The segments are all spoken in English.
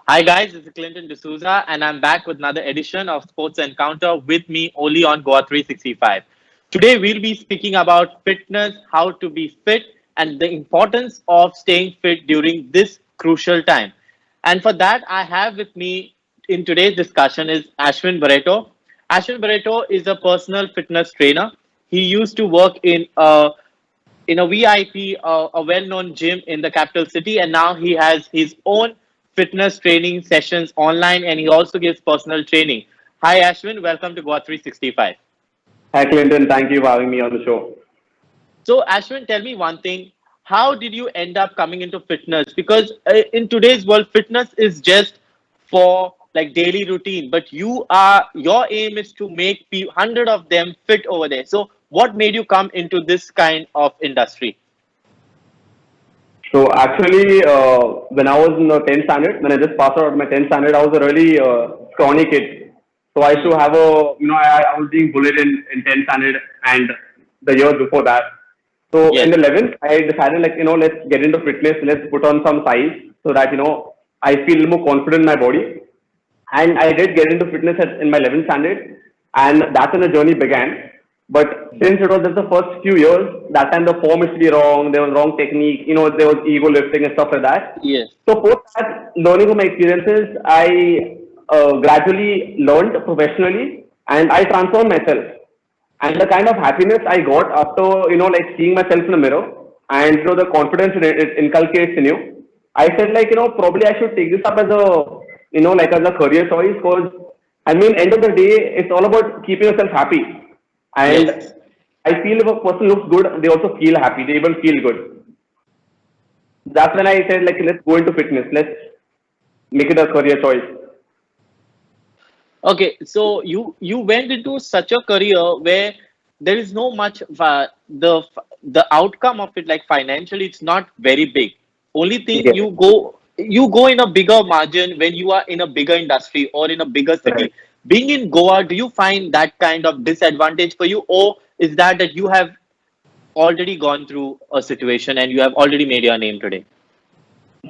Hi guys, this is Clinton D'Souza and I'm back with another edition of Sports Encounter with me only on Goa 365. Today we'll be speaking about fitness, how to be fit and the importance of staying fit during this crucial time. And for that I have with me in today's discussion is Ashwyn Baretto. Ashwyn Barreto is a personal fitness trainer. He used to work in a VIP, a well-known gym in the capital city, and now he has his own fitness training sessions online, and he also gives personal training. Hi, Ashwin. Welcome to Goa 365. Hi, Clinton. Thank you for having me on the show. So, Ashwin, tell me one thing. How did you end up coming into fitness? Because in today's world, fitness is just for like daily routine, but your aim is to make 100 of them fit over there. So, what made you come into this kind of industry? So actually, when I was in the 10th standard, when I just passed out of my 10th standard, I was a really scrawny kid. So I used to have I was being bullied in 10th standard and the years before that. So in Yes. the 11th, I decided let's get into fitness, let's put on some size so that, I feel more confident in my body. And I did get into fitness in my 11th standard, and that's when the journey began. But since it was just the first few years, that time the form used to be wrong, there was wrong technique, there was ego lifting and stuff like that. Yes. So post that, learning from my experiences, I gradually learned professionally, and I transformed myself. And the kind of happiness I got after, seeing myself in the mirror, and the confidence it inculcates in you, I said probably I should take this up as as a career choice, because I mean, end of the day, it's all about keeping yourself happy. And Yes. I feel if a person looks good, they also feel happy. They even feel good. That's when I said let's go into fitness. Let's make it a career choice. Okay, so you went into such a career where there is no much the outcome of it like financially it's not very big. Only thing Yes, you go in a bigger margin when you are in a bigger industry or in a bigger right. city. Being in Goa, do you find that kind of disadvantage for you, or is that you have already gone through a situation and you have already made your name today?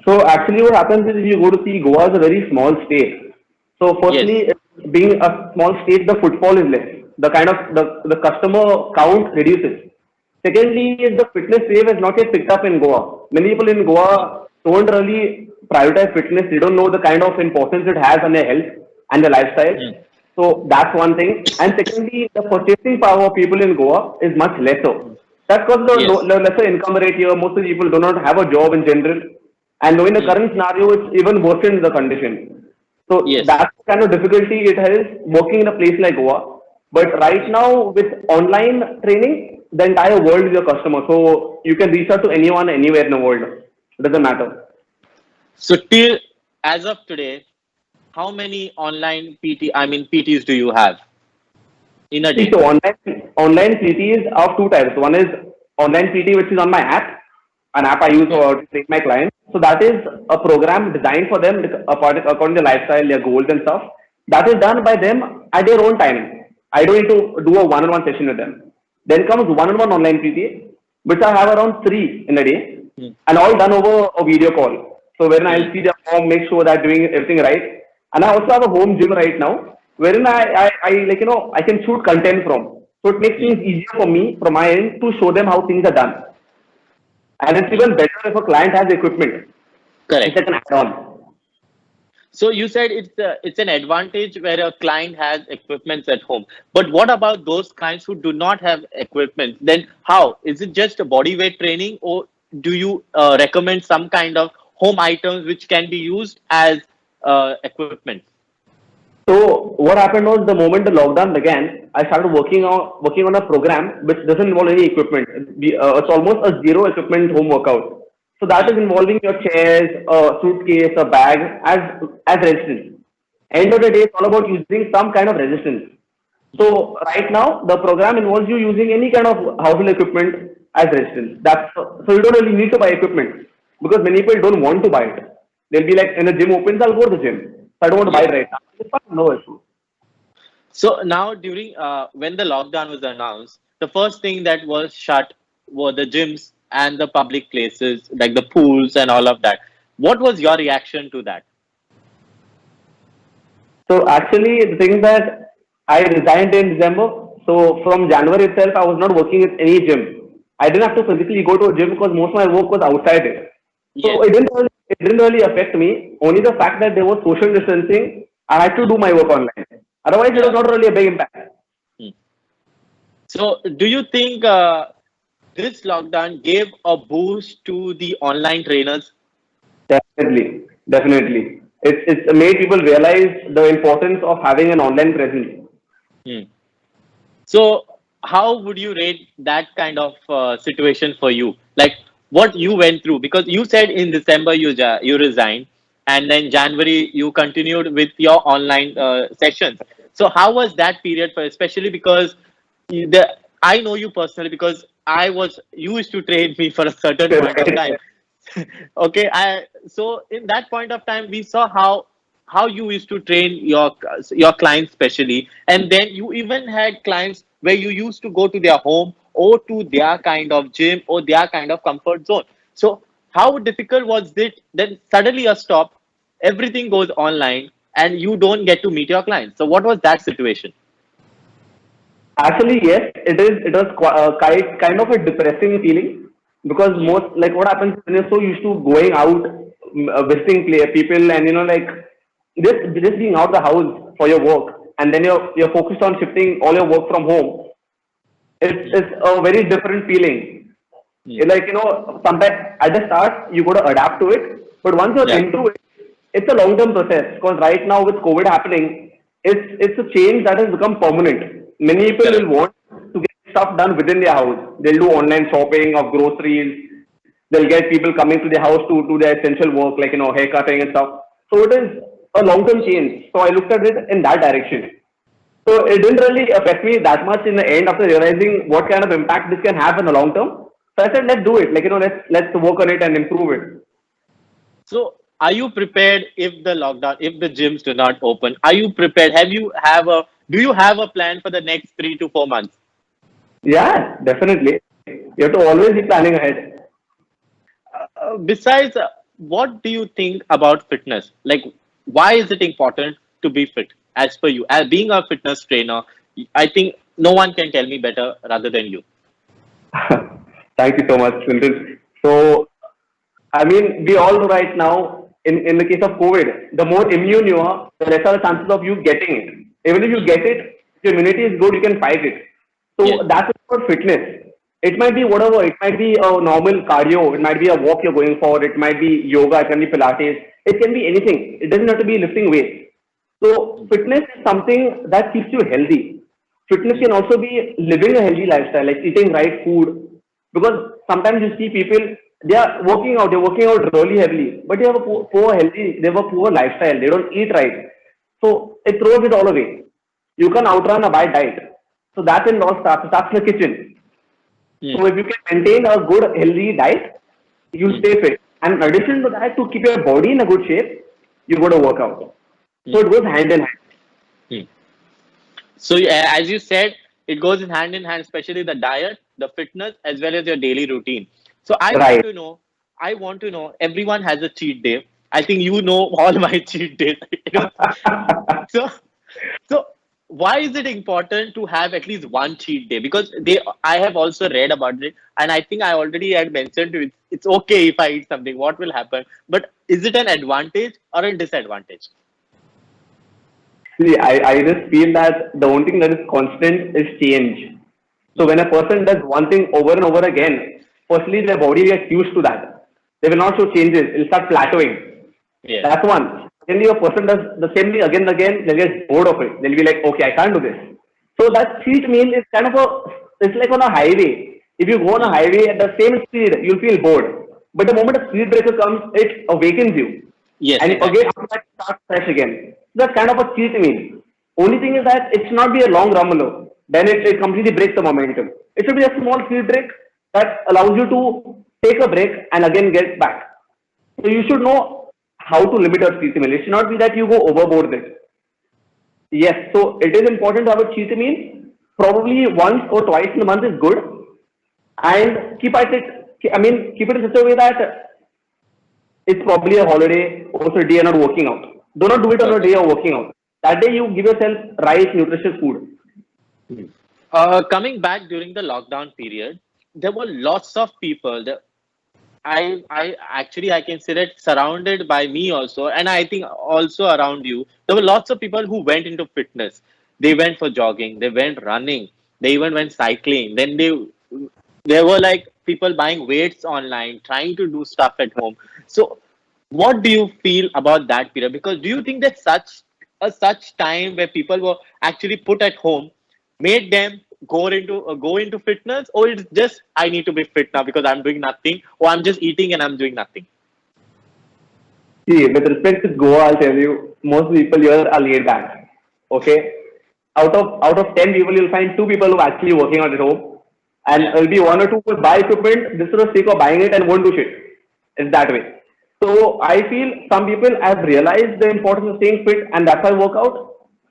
So actually, what happens is if you go to see Goa is a very small state. So Yes. firstly, being a small state, the footfall is less. The kind of the customer count reduces. Secondly, is the fitness wave has not yet picked up in Goa. Many people in Goa don't really prioritize fitness. They don't know the kind of importance it has on their health and their lifestyle. Mm. So that's one thing. And secondly, the purchasing power of people in Goa is much lesser. That's because Yes. the lesser income rate here. Most of the people do not have a job in general, and knowing the Mm. current scenario, it's even worsens the condition. So Yes. that's the kind of difficulty it has working in a place like Goa. But right now, with online training, the entire world is your customer. So you can reach out to anyone, anywhere in the world. It doesn't matter. So till as of today, how many online PTs do you have in a See, day? so online PTs are of two types. One is online PT, which is on my app, an app I use Yes. to train my clients. So that is a program designed for them according to their lifestyle, their goals and stuff. That is done by them at their own time. I don't need to do a one-on-one session with them. Then comes one-on-one online PT, which I have around three in a day, Mm. and all done over a video call. So when I'll Mm. see their form, make sure that doing everything right. And I also have a home gym right now, wherein I I can shoot content from. So it makes Mm. things easier for me from my end to show them how things are done. And it's Mm. even better if a client has equipment. It's Correct. like an add-on. So you said it's an advantage where a client has equipments at home. But what about those clients who do not have equipment? Then how? Is it just a body weight training, or do you recommend some kind of home items which can be used as equipment? So what happened was the moment the lockdown began, I started working on a program which doesn't involve any equipment. It's almost a zero equipment home workout. So that is involving your chairs, a suitcase, a bag as resistance. End of the day, it's all about using some kind of resistance. So right now, the program involves you using any kind of household equipment as resistance. So you don't really need to buy equipment because many people don't want to buy it. They'll be like, when the gym opens, I'll go to the gym. So I don't want to buy Yes. it right now. It's fine, no issue. So now during when the lockdown was announced, the first thing that was shut were the gyms and the public places like the pools and all of that. What was your reaction to that? So actually, the thing is that I resigned in December. So from January itself, I was not working at any gym. I didn't have to physically go to a gym because most of my work was outside it. So Yes. it didn't really affect me. Only the fact that there was social distancing, I had to Hmm. do my work online. Otherwise, it was Yeah. not really a big impact. Hmm. So, do you think this lockdown gave a boost to the online trainers? Definitely, definitely. It's made people realize the importance of having an online presence. Hmm. So, how would you rate that kind of situation for you? Like what you went through, because you said in December you resigned, and then January you continued with your online sessions. So, how was that period for, especially because the I know you personally because I was you used to train me for a certain point of time. Right? Okay, I so in that point of time we saw how you used to train your clients specially, and then you even had clients where you used to go to their home or to their kind of gym or their kind of comfort zone. So how difficult was it then suddenly a stop, everything goes online and you don't get to meet your clients? So what was that situation? Actually, yes, it is. It was kind of a depressing feeling because Hmm. most like what happens when you're so used to going out, visiting people, and like just being out the house for your work, and then you're focused on shifting all your work from home. Hmm. It's a very different feeling. Hmm. Like sometimes at the start you got to adapt to it, but once you're Yeah. into it, it's a long term process. Because right now with COVID happening, it's a change that has become permanent. Many people Correct. will want to get stuff done within their house. They'll do online shopping of groceries. They'll get people coming to their house to do their essential work like hair cutting and stuff. So it is a long term change. So I looked at it in that direction. So it didn't really affect me that much in the end after realizing what kind of impact this can have in the long term. So I said, let's do it. Like let's work on it and improve it. So, are you prepared if the lockdown, if the gyms do not open? Are you prepared? Do you have a plan for the next 3 to 4 months? Yeah, definitely. You have to always be planning ahead. Besides, what do you think about fitness? Like, why is it important to be fit? As per you, as being a fitness trainer, I think no one can tell me better rather than you. Thank you so much, Clinton. So I mean, we all know right now, in the case of COVID, the more immune you are, the lesser the chances of you getting it. Even if you Hmm. get it, if your immunity is good, you can fight it. Yes. So that's about fitness. It might be whatever. It might be a normal cardio. It might be a walk you're going for. It might be yoga. It can be Pilates. It can be anything. It doesn't have to be lifting weights. So Hmm. fitness is something that keeps you healthy. Fitness Hmm. can also be living a healthy lifestyle, like eating right food. Because sometimes you see people, they're working out really heavily, but they have a they have a poor lifestyle. They don't eat right. So it throws it all away. You can outrun a bad diet. So that in all starts in the kitchen. Hmm. So if you can maintain a good healthy diet, you Hmm. stay fit. And in addition to that, to keep your body in a good shape, you got to work out. So Hmm. it goes hand in hand. Hmm. So, as you said, it goes in hand, especially the diet, the fitness, as well as your daily routine. So, Right. I want to know, everyone has a cheat day. I think you know all my cheat days. So, so why is it important to have at least one cheat day? Because I have also read about it, and I think I already had mentioned to it. It's okay if I eat something. What will happen? But is it an advantage or a disadvantage? See, I just feel that the only thing that is constant is change. So Hmm. when a person does one thing over and over again, firstly their body gets used to that. They will not show changes. It'll start plateauing. Yes. That's one. Secondly, a person does the same thing again and again, they'll get bored of it. They'll be like, okay, I can't do this. So that cheat meal is kind of it's like on a highway. If you go on a Hmm. highway at the same speed, you'll feel bored. But the moment a speed breaker comes, it awakens you. Yes, And again, exactly. after that, start fresh again. That's kind of a cheat meal. Only thing is that it should not be a long rumble. Then it completely breaks the momentum. It should be a small speed break that allows you to take a break and again get back. So you should know how to limit your cheat meal. It should not be that you go overboard with it. Yes, so it is important to have a cheat meal. Probably once or twice in a month is good, and keep at it. I mean, keep it in such a way that it's probably a holiday, also a day you're not working out. Do not do it on a Okay. day you're working out. That day you give yourself rice, nutritious food. Coming back during the lockdown period, there were lots of people. I actually I can say that surrounded by me also, and I think also around you, there were lots of people who went into fitness. They went for jogging, they went running, they even went cycling. Then there were like people buying weights online, trying to do stuff at home. So, what do you feel about that period? Because do you think that such time where people were actually put at home made them go into fitness, or it's just I need to be fit now because I'm doing nothing, or I'm just eating and I'm doing nothing? See, with respect to Goa, I'll tell you, most people here are laid back. Okay, out of 10 people, you'll find two people who are actually working out at home, and Yeah. there'll be one or two who will buy equipment just for the sake of buying it and won't do shit. It's that way. So I feel some people have realized the importance of staying fit, and that's why I work out.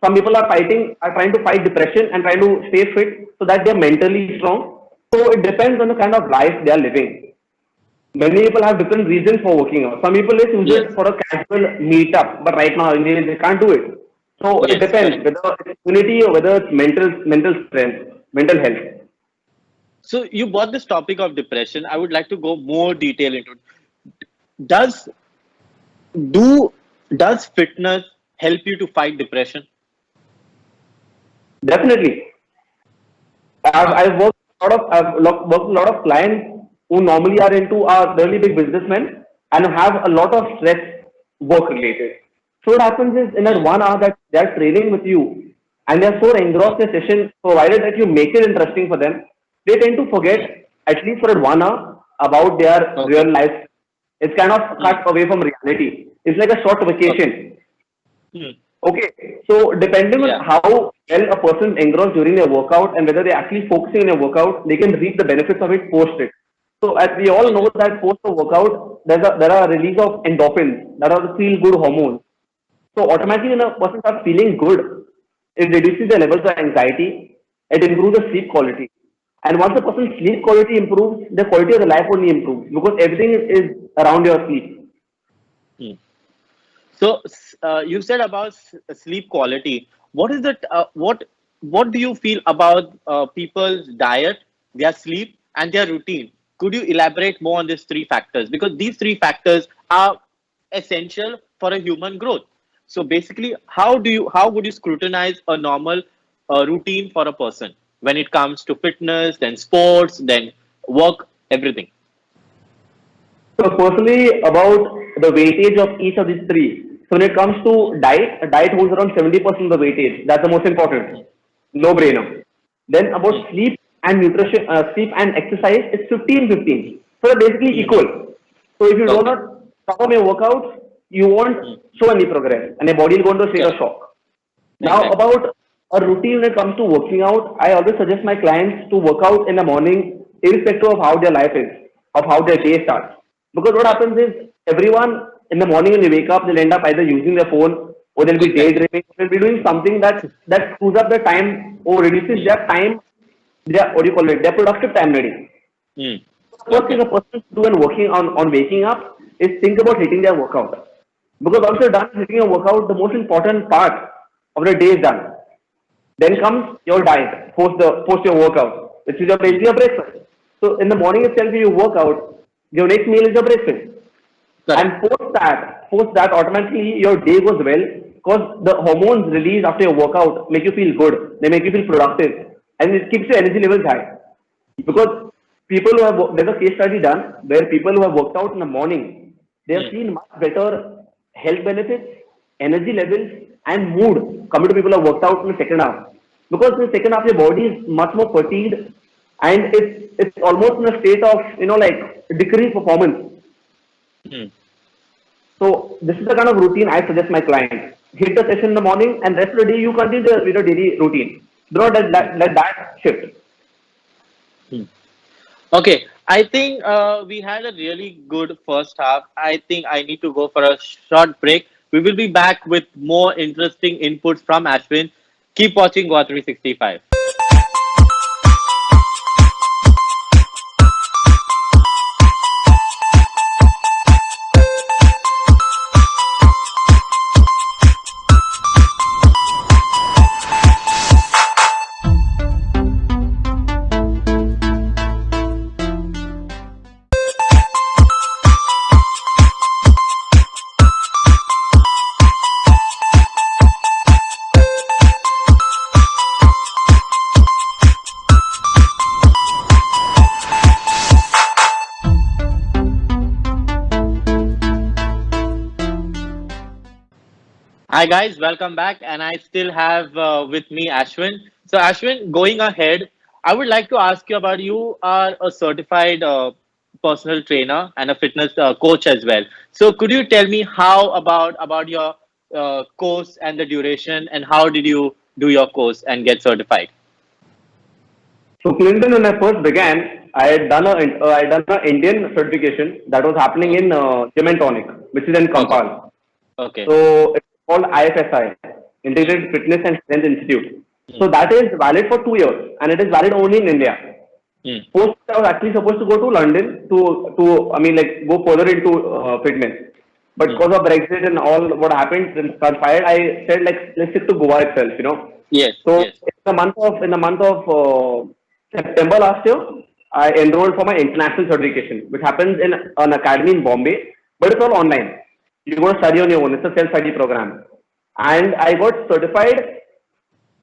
Some people are trying to fight depression and trying to stay fit so that they're mentally strong. So it depends on the kind of life they are living. Many people have different reasons for working out. Some people just use Yes. it for a casual meetup, but right now they can't do it. So it Yes. depends Correct. whether it's immunity or whether it's mental strength, mental health. So you brought this topic of depression. I would like to go more detail into it. Does do does fitness help you to fight depression? Definitely. I've worked with a lot of clients who normally are into are really big businessmen and have a lot of stress work related. So what happens is in that 1 hour that they're training with you and they're so engrossed in the session, provided that you make it interesting for them, they tend to forget at least for that 1 hour about their Okay. real life. It's kind of Hmm. cut away from reality. It's like a short Okay. vacation. Hmm. Okay, so depending on Yeah. how well a person is engrossed during their workout and whether they're actually focusing on their workout, they can reap the benefits of it post it. So as we all know Okay. that post a workout, there are a release of endorphins, that are the feel good hormones. So automatically when a person starts feeling good, it reduces the levels of anxiety, it improves the sleep quality. And once a person's sleep quality improves, the quality of the life only improves because everything is around your sleep. Hmm. So you said about sleep quality. What is it? What do you feel about people's diet, their sleep, and their routine? Could you elaborate more on these three factors? Because these three factors are essential for a human growth. So basically, how would you scrutinize a normal routine for a person when it comes to fitness, then sports, then work, everything? So personally, about the weightage of each of these three. So when it comes to diet, a diet holds around 70% of the weightage. That's the most important. No brainer. Then about Hmm. sleep and exercise, it's 15-15. So they're basically Hmm. equal. So if you do Okay. not perform your workouts, you won't Hmm. show any progress and your body will go into a state of Correct. shock. Now, Exactly. about a routine when it comes to working out, I always suggest my clients to work out in the morning, irrespective of how their life is, of how their day starts. Because what Yeah. happens is everyone in the morning when they wake up, they'll end up either using their phone or they'll be Exactly. daydreaming, or they'll be doing something that screws up their time or reduces Hmm. their time, their what do you call it, their productive time ready. Hmm. First thing Okay. a person should do when working on waking up is think about hitting their workout. Because once Okay. you're done hitting your workout, the most important part of the day is done. Then Hmm. comes your diet, post your workout, which is your Hmm. basically your breakfast. So in the morning itself, you work out, your next meal is your breakfast. Correct. And post that automatically your day goes well because the hormones released after your workout make you feel good. They make you feel productive, and it keeps your energy levels high. Hmm. Because there's a case study done where people who have worked out in the morning, they have Hmm. seen much better health benefits, energy levels, and mood compared to people who have worked out in the second half. Because in the second half, your body is much more fatigued, and it's almost in a state of like decreased performance. Hmm. So this is the kind of routine I suggest my clients. Hit the session in the morning and rest of the day you continue with your daily routine. Do not Hmm. let that shift. Hmm. Okay. I think we had a really good first half. I think I need to go for a short break. We will be back with more interesting inputs from Ashwin. Keep watching Goa 365. Hi guys, welcome back, and I still have with me Ashwyn. So Ashwyn, going ahead, I would like to ask you about you are a certified personal trainer and a fitness coach as well. So could you tell me how about your course and the duration, and how did you do your course and get certified? So Clinton, when I first began, I had done a Indian certification that was happening in Gym and Tonic, which is in Okay, Kampal. okay, So it's called IFSI, Integrated Fitness and Strength Institute. So mm, that is valid for 2 years, and it is valid only in India. mm, Post, I was actually supposed to go to London to I mean like go further into fitness, but mm. because of Brexit and all what happened and transpired, I said like let's stick to Goa itself, you know. Yes, So yes, in the month of September last year, I enrolled for my international certification, which happens in an academy in Bombay, but it's all online. You go to study on your own. It's a self-study program, and I got certified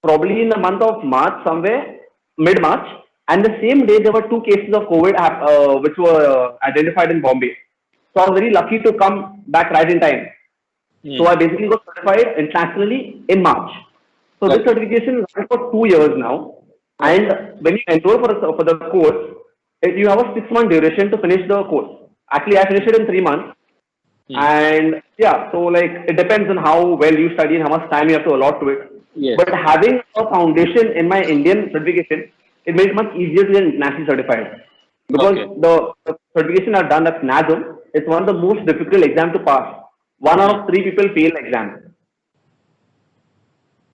probably in the month of March, somewhere mid March. And the same day, there were two cases of COVID which were identified in Bombay. So I was very lucky to come back right in time. So mm. I basically got certified internationally in March. So this Okay, certification runs for 2 years now. okay, And when you enroll for the course, you have a 6 month duration to finish the course. Actually, I finished it in 3 months. mm. And yeah, so like it depends on how well you study and how much time you have to allot to it. Yes, But having a foundation in my Indian certification, it made it much easier to get internationally certified. Because okay. the certification I've done at NASM, it's one of the most difficult exams to pass. One out Mm. of three people fail the exam.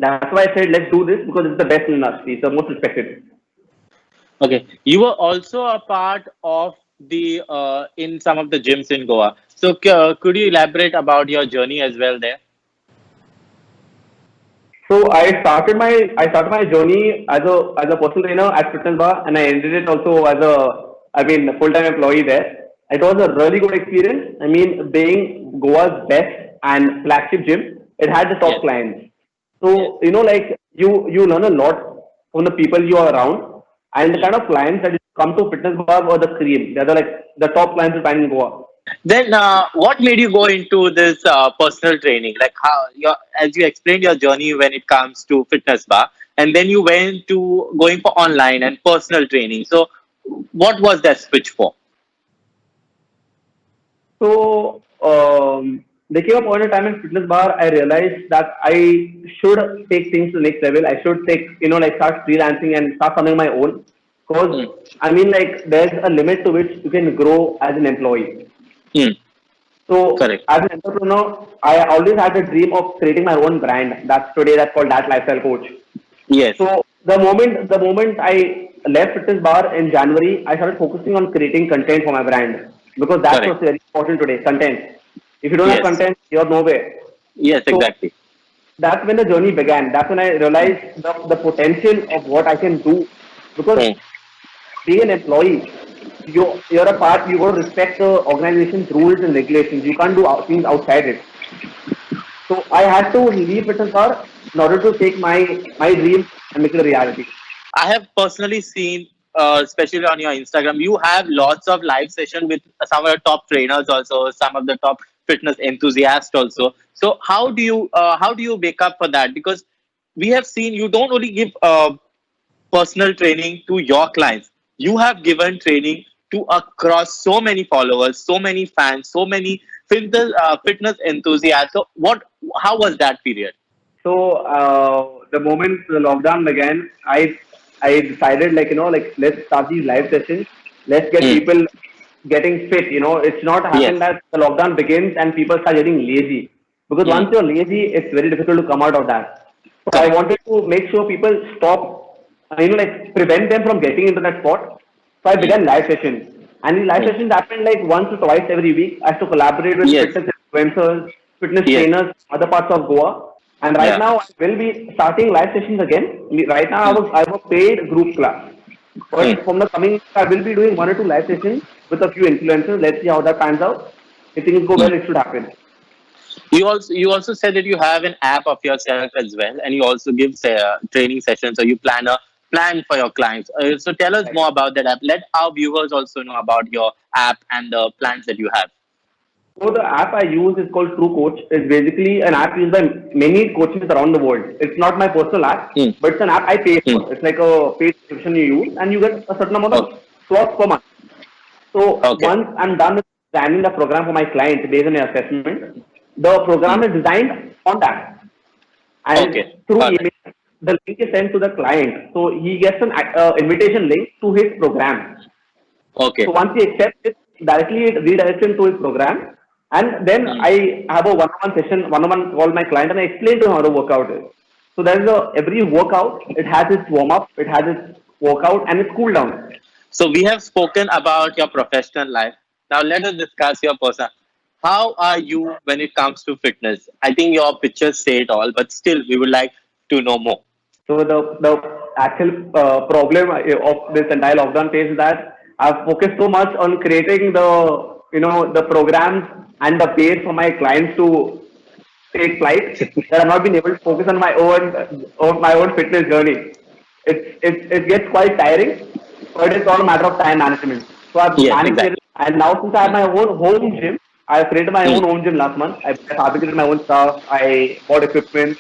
That's why I said let's do this because it's the best in the industry. It's the most respected. Okay, you were also a part of the in some of the gyms in Goa. So could you elaborate about your journey as well there? So I started my journey as a personal trainer at Fitness Bar, and I ended it also as a full time employee there. It was a really good experience. I mean, being Goa's best and flagship gym, it had the top Yes, clients. yes, So like you learn a lot from the people you are around, and the mm. kind of clients that come to Fitness Bar were the cream. They're like the top clients you find in Goa. Then what made you go into this personal training? Like how your as you explained your journey when it comes to fitness bar, and then you went to going for online and personal training. So what was that switch for? So there came a point in time in Fitness Bar, I realized that I should take things to the next level. I should like start freelancing and start something of my own. Because Mm. I mean, like there's a limit to which you can grow as an employee. Mm. So Correct. as an entrepreneur, I always had a dream of creating my own brand. That's called That Lifestyle Coach. Yes. So the moment I left Fitness Bar in January, I started focusing on creating content for my brand because that's Correct. what's very important today. Content. If you don't have Yes. content, you're nowhere. Yes. So Exactly. that's when the journey began. That's when I Mm. realized the potential of what I can do. Because Mm. being an employee, you're a part. You got to respect the organization's rules and regulations. You can't do things outside it. So I had to leave Fitness Bar in order to take my dream and make it a reality. I have personally seen, especially on your Instagram, you have lots of live session with some of the top trainers, also some of the top fitness enthusiasts, also. So how do you make up for that? Because we have seen you don't only give personal training to your clients, you have given training to across so many followers, so many fans, so many fitness enthusiasts. So how was that period? So the moment the lockdown began, I decided like let's start these live sessions. Let's get Mm. people getting fit. It's not happen Yes. that the lockdown begins and people start getting lazy because Mm. once you're lazy, it's very difficult to come out of that. So I Correct. wanted to make sure people stop, like prevent them from getting into that spot. So I Mm. began live sessions, and these live Mm. sessions happened like once or twice every week. I have to collaborate with Yes. fitness influencers, fitness Yes. trainers, other parts of Goa. And right Yeah. now, I will be starting live sessions again. Right now, Mm. I have a paid group class. Mm. But from the coming, I will be doing one or two live sessions with a few influencers. Let's see how that pans out. If things go Mm. well, it should happen. You also said that you have an app of yourself as well, and you also give training sessions, or you plan for your clients. So tell us more about that app. Let our viewers also know about your app and the plans that you have. So the app I use is called True Coach. It's basically an app used by many coaches around the world. It's not my personal app, Hmm. but it's an app I pay Hmm. for. It's like a paid subscription you use, and you get a certain amount of Okay. slots per month. So Okay. once I'm done with designing the program for my client based on the assessment, the program Hmm. is designed on that, and Okay. through All right. email, the link is sent to the client. So he gets an invitation link to his program. Okay. So once he accepts it, directly it redirects him to his program. And then Hmm. I have a one-on-one session, one-on-one call my client, and I explain to him how the workout is. So there is a every workout, it has its warm-up, it has its workout, and its cool down. So we have spoken about your professional life. Now let us discuss your personal. How are you when it comes to fitness? I think your pictures say it all, but still we would like to know more. So the actual problem of this entire lockdown phase is that I've focused so much on creating the the programs and the pace for my clients to take flight that I've not been able to focus on my own fitness journey. It gets quite tiring, but it's all a matter of time management. So I've Yes, managed it, exactly. and now since I have my own home gym, I created my Hmm. own home gym last month. I fabricated my own stuff. I bought equipment,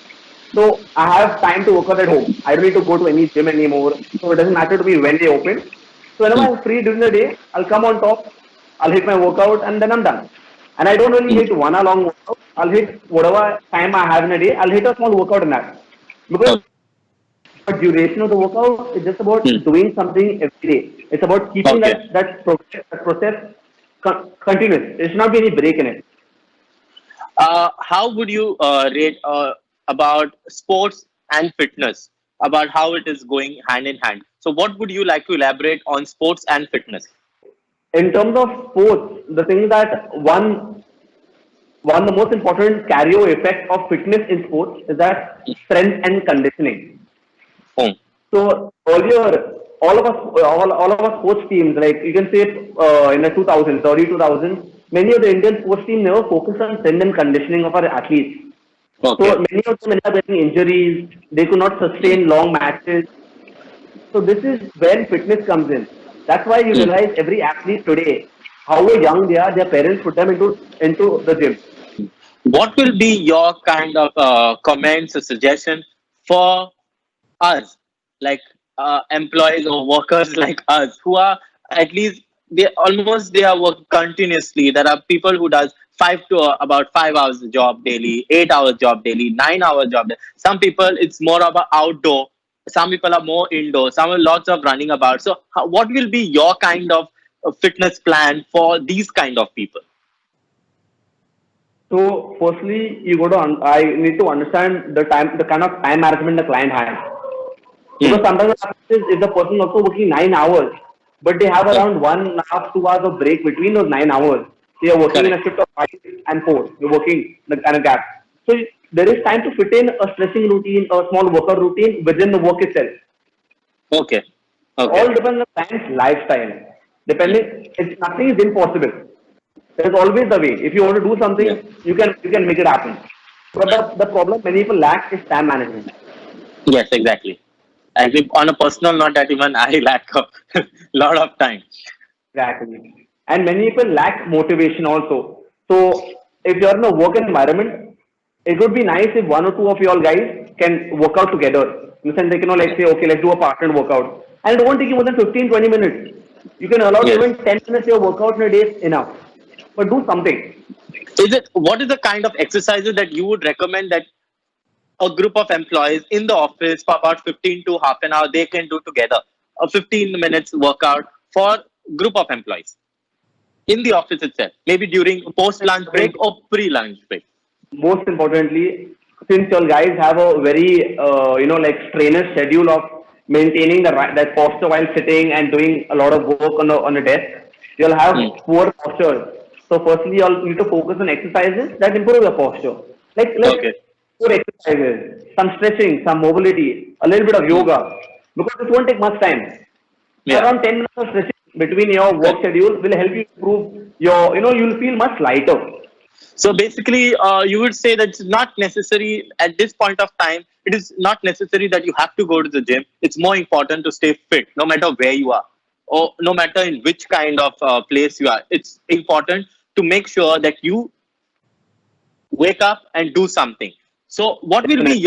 so I have time to work out at home. I don't need to go to any gym anymore. So it doesn't matter to me when they open. So whenever Hmm. I'm free during the day, I'll come on top, I'll hit my workout, and then I'm done. And I don't really Hmm. hit one hour long workout. I'll hit whatever time I have in a day. I'll hit a small workout in that. Because Okay. the duration of the workout is just about Hmm. doing something every day. It's about keeping Okay. that process continuous. There should not be any break in it. How would you rate about sports and fitness? About how it is going hand in hand. So, what would you like to elaborate on sports and fitness? In terms of sports, the thing is that one the most important carryover effect of fitness in sports is that strength and conditioning. Hmm. So earlier, all of us sports teams, like you can say in the 2000s, early 2000s, many of the Indian sports teams never focused on strength and conditioning of our athletes. So Okay. many of them ended up getting injuries. They could not Hmm. sustain long matches. So this is when fitness comes in. That's why you Hmm. realize every athlete today, however young they are, their parents put them into the gym. What will be your kind of comments or suggestion for us, like employees or workers like us, who are at least they are work continuously. There are people who does about 5 hours job daily, 8 hours job daily, 9 hours job daily. Some people it's more about outdoor. Some people are more indoor. Some are lots of running about. So, what will be your kind of fitness plan for these kind of people? So firstly, I need to understand the kind of time management the client has. Because Hmm. sometimes what happens is if the person is also working 9 hours, but they have Hmm. around 1.5, 2 hours of break between those 9 hours. They are working in a Correct. shift of 5 and 4. You're working the kind of gap. So there is time to fit in a stretching routine, a small workout routine within the work itself. Okay. It Okay. all depends on the client's lifestyle. Hmm. Nothing is impossible. There's always a way. If you want to do something, Yeah. you can make it happen. But the problem many people lack is time management. Yes. Exactly. As if on a personal note, that even I lack a lot of time. Exactly. And many people lack motivation also. So if you're in a work environment, it would be nice if one or two of you all guys can work out together. In the sense they can like say, okay, let's do a partnered workout. And it won't take you more than 15-20 minutes. You can allow Yes. even 10 minutes of your workout in a day is enough. But do something. Is it what is the kind of exercises that you would recommend that a group of employees in the office for about 15 to half an hour they can do together? A 15 minutes workout for group of employees in the office itself, maybe during post lunch break or pre lunch break. Most importantly, since you guys have a very like strenuous schedule of maintaining that posture while sitting and doing a lot of work on a desk, you'll have Hmm. poor posture. So firstly, you'll need to focus on exercises that improve your posture. Like Okay. four exercises, some stretching, some mobility, a little bit of Hmm. yoga, because it won't take much time. Yeah. Around 10 minutes of stretching between your work Correct. schedule will help you improve you'll feel much lighter. So basically, you would say that it's not necessary at this point of time. It is not necessary that you have to go to the gym. It's more important to stay fit, no matter where you are, or no matter in which kind of place you are. It's important to make sure that you wake up and do something. So what will be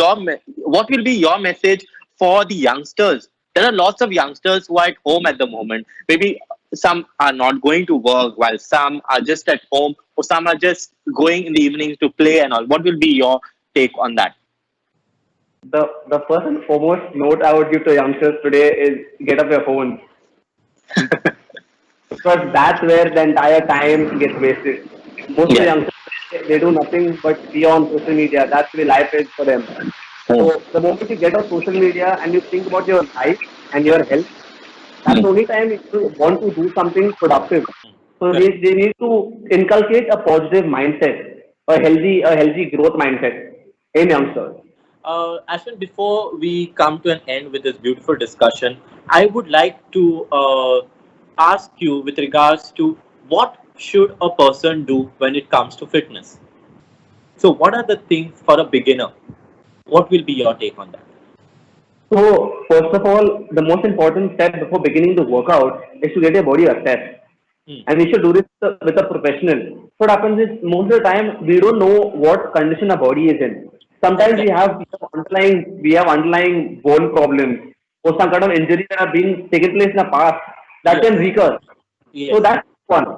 your message for the youngsters? There are lots of youngsters who are at home at the moment. Maybe some are not going to work, while some are just at home, or some are just going in the evenings to play and all. What will be your take on that? The first and foremost note I would give to youngsters today is get off your phones, because that's where the entire time gets wasted. Most of the Yeah. youngsters, they do nothing but be on social media. That's the way life is for them. Hmm. So the moment you get off social media and you think about your life and your health, that's the only time you want to do something productive. So Correct. they need to inculcate a positive mindset, a healthy growth mindset in youngsters. Ashwin, before we come to an end with this beautiful discussion, I would like to ask you with regards to what should a person do when it comes to fitness. So, what are the things for a beginner? What will be your take on that? So first of all, the most important step before beginning the workout is to get your body assessed. Hmm. And we should do this with a professional. So what happens is most of the time we don't know what condition our body is in. Sometimes Exactly. we have underlying bone problems or some kind of injury that have been taken place in the past that can Yes. recur. So Yes. that's one.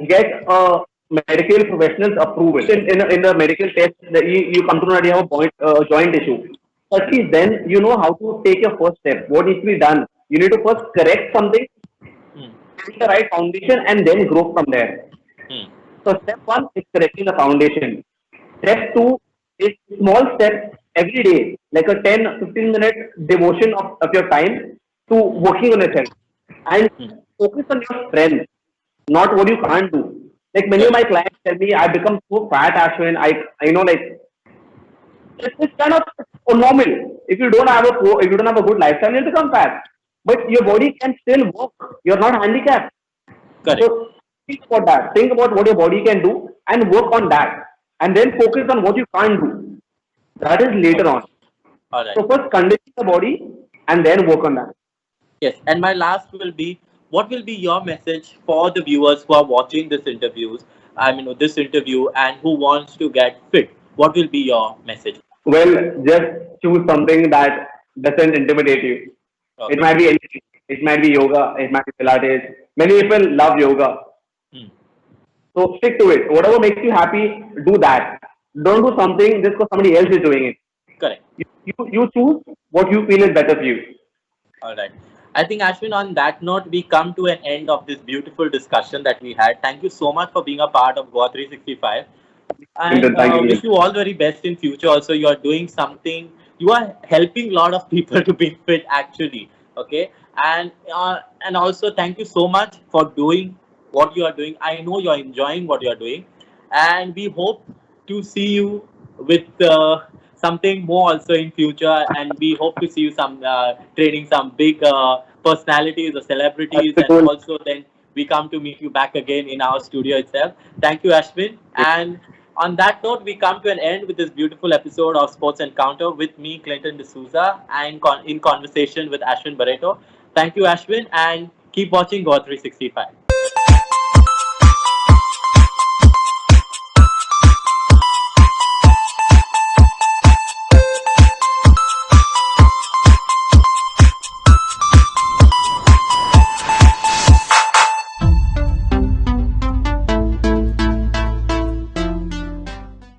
Get a medical professional's approval. In the medical test, you come to know that you have a joint issue. Firstly, then you know how to take your first step. What needs to be done? You need to first correct something, Hmm. build the right foundation, and then grow from there. Hmm. So step one is correcting the foundation. Step two is small steps every day, like a 10-15 minute devotion of your time to working on yourself. And Hmm. focus on your strength, not what you can't do. Like many of Correct. my clients tell me, I become so fat, Ashwin. I know, like it's kind of normal. If you don't have a good lifestyle, you'll become fat. But your body can still work. You're not handicapped. Correct. So think about that. Think about what your body can do and work on that. And then focus on what you can't do. That is later Okay. on. All right. So first condition the body and then work on that. Yes. And my last will be, what will be your message for the viewers who are watching this interview and who wants to get fit? What will be your message? Well, just choose something that doesn't intimidate you. It Okay. might be anything. It might be yoga. It might be Pilates. Many people love yoga. Hmm. So stick to it. Whatever makes you happy, do that. Don't do something just because somebody else is doing it. Correct. You choose what you feel is better for you. All right. I think, Ashwin, on that note, we come to an end of this beautiful discussion that we had. Thank you so much for being a part of Goa 365. And Thank you. wish you all very best in future. Also, you are doing something. You are helping a lot of people to be fit, actually. Okay. And also, thank you so much for doing what you are doing. I know you are enjoying what you are doing, and we hope to see you with something more also in future. And we hope to see you training some big personalities or celebrities, That's and cool. also then we come to meet you back again in our studio itself. Thank you, Ashwin. And on that note, we come to an end with this beautiful episode of Sports Encounter with me, Clinton D'Souza, and in conversation with Ashwyn Baretto. Thank you, Ashwin, and keep watching Go 365.